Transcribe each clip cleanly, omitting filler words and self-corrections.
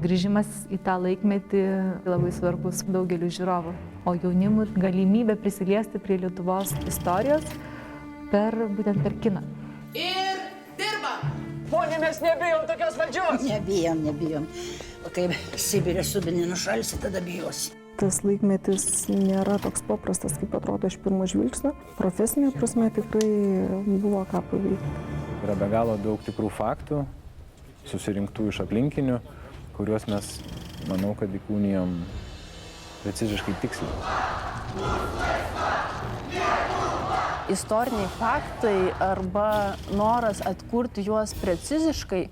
Grįžimas į tą laikmetį labai svarbus daugeliu žiūrovų, o jaunimui galimybė prisiliesti prie Lietuvos istorijos būtent per kiną. Ir dirbam! Pone, mes nebijom tokios valdžios! Nebijom. O kai Sibirė subinį nušalsi, tada bijosi. Tas laikmetis nėra toks paprastas, kaip atrodo iš pirmo žvilgsnio. Profesinė prasme tikrai buvo ką paveikti. Yra be galo daug tikrų faktų, susirinktų iš aplinkinių, kuriuos mes, manau, kad įkūnijom preciziškai tiksliai. Istoriniai faktai arba noras atkurti juos preciziškai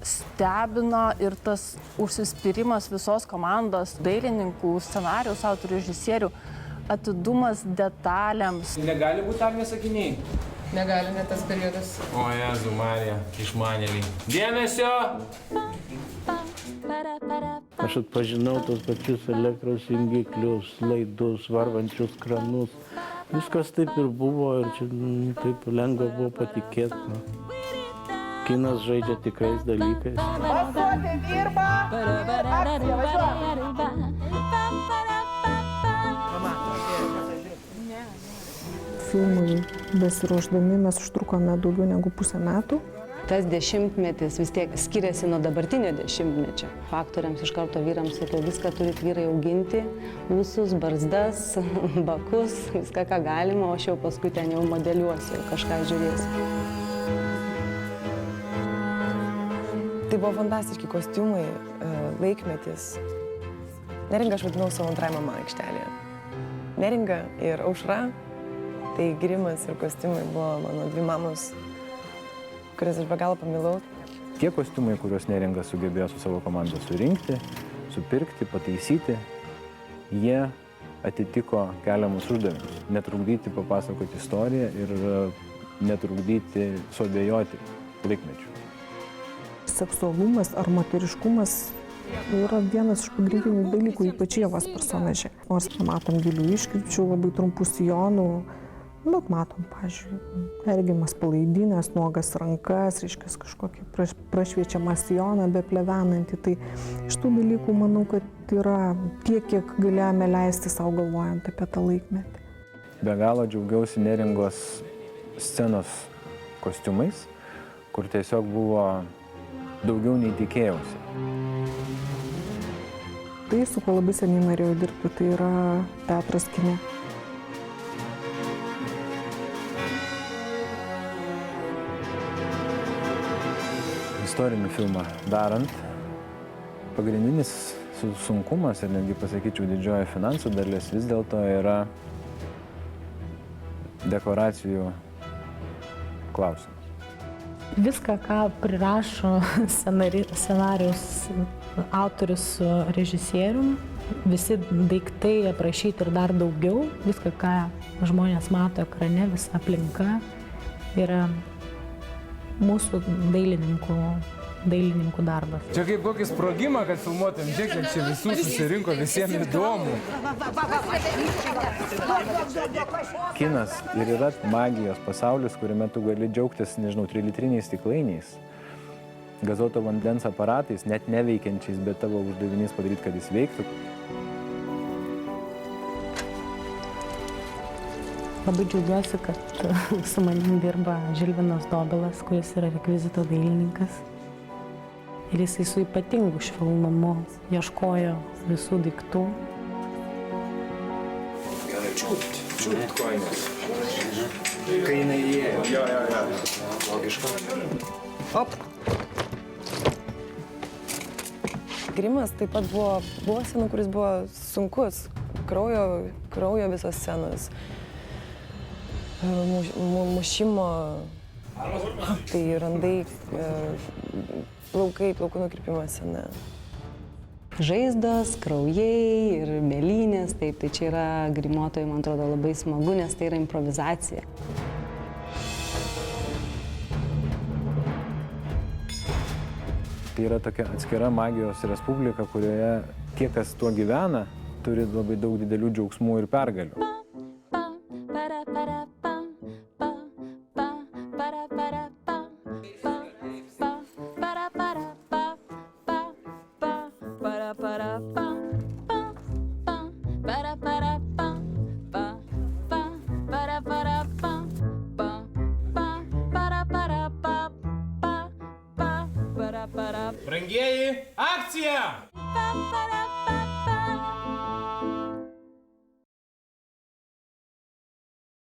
stebino ir tas užsispyrimas visos komandos, dailininkų, scenarijus autorių, režisierių, atidumas detalėms. Negali būti Agnės sakiniai. Negali net tas periodas. O Jėzau Marija, išmanėliai. Dėmesio! Aš atpažinau tos pačius elektros jungiklius, laidus, varvančius kranus. Viskas taip ir buvo ir čia taip lengva buvo patikėti. Kinas žaidžia tikrais dalykais. Pasuotė dirba! Akcija, važiuoja! Filmui besiruošdami mes užtrukome daugiau negu pusę metų. Tas dešimtmetis vis tiek skiriasi nuo dabartinio dešimtmečio. Aktoriams iš karto vyrams sakiau, viską turit vyrai auginti, ūsus, barzdas, bakus, viską ką galima, o aš jau paskui ten jau modeliuosiu, kažką žiūrėsiu. Tai buvo fantastiški kostiumai, laikmetis. Neringa aš vadinau savo antrąją mamą aikštelėje. Neringa ir Aušra, tai grimas ir kostiumai buvo mano dvi mamos, kurias aš be galo pamilau. Tie kostiumai, kuriuos Neringa sugebėjo su savo komanda surinkti, supirkti, pataisyti, jie atitiko keliamus uždavinius. Netrukdyti papasakoti istoriją ir netrukdyti suabejoti laikmečių. Seksualumas ar moteriškumas yra vienas iš pagrindinių dalykų, ypač Ievos personaže. Nors matom gilių iškirpčių, labai trumpų sijonų, bet matom, pavyzdžiui, regimas palaidinės, nuogas rankas, reiškia kažkokį prašviečiamą sijoną, beplevenantį. Tai iš tų dalykų manau, kad yra tiek, kiek galėjome leisti savo galvojant apie tą laikmetį. Be galo džiaugiausi Neringos scenos kostiumais, kur tiesiog buvo daugiau nei tikėjausi. Tai, su kuo labai seniai norėjau dirbti, tai yra teatras kine. Istorinį filmą darant, pagrindinis sunkumas ir netgi pasakyčiau didžioji finansų dalis vis dėlto yra dekoracijų klausimas. Viską, ką prirašo scenarijus autorius su režisierium, visi daiktai aprašyti ir dar daugiau, viską, ką žmonės mato ekrane, visa aplinka yra mūsų dailininkų darbas. Čia kaip kokį sprogimą, kad filmuotum, žiūrėk, čia visų susirinko, visiems įdomu. Kinas ir yra magijos pasaulis, kuriame tu gali džiaugtis, nežinau, 3-litriniais stiklainiais, gazuoto vandens aparatais, net neveikiančiais, bet tavo uždavinys padaryti, kad jis veiktų. Labai džiaugiuosi, kad su manim dirba Žilvinas Dobilas, kuris yra rekvizito dailininkas. Ir jisai su ypatingu švelnumu ieškojo visų daiktų. Gerai, čiūt kojines. Kai jinai įėjo. Jo. Logiška. Op! Grimas taip pat buvo scena, kuris buvo sunkus. Kraujo visos scenos. Mušimo, tai randai, plaukų nukrypimo scena. Žaizdos, kraujai ir mėlynės, taip, tai čia yra grimuotojai, man atrodo, labai smagu, nes tai yra improvizacija. Tai yra tokia atskira magijos respublika, kurioje tie, kas tuo gyvena, turi labai daug didelių džiaugsmų ir pergalių. Brangieji, akcija!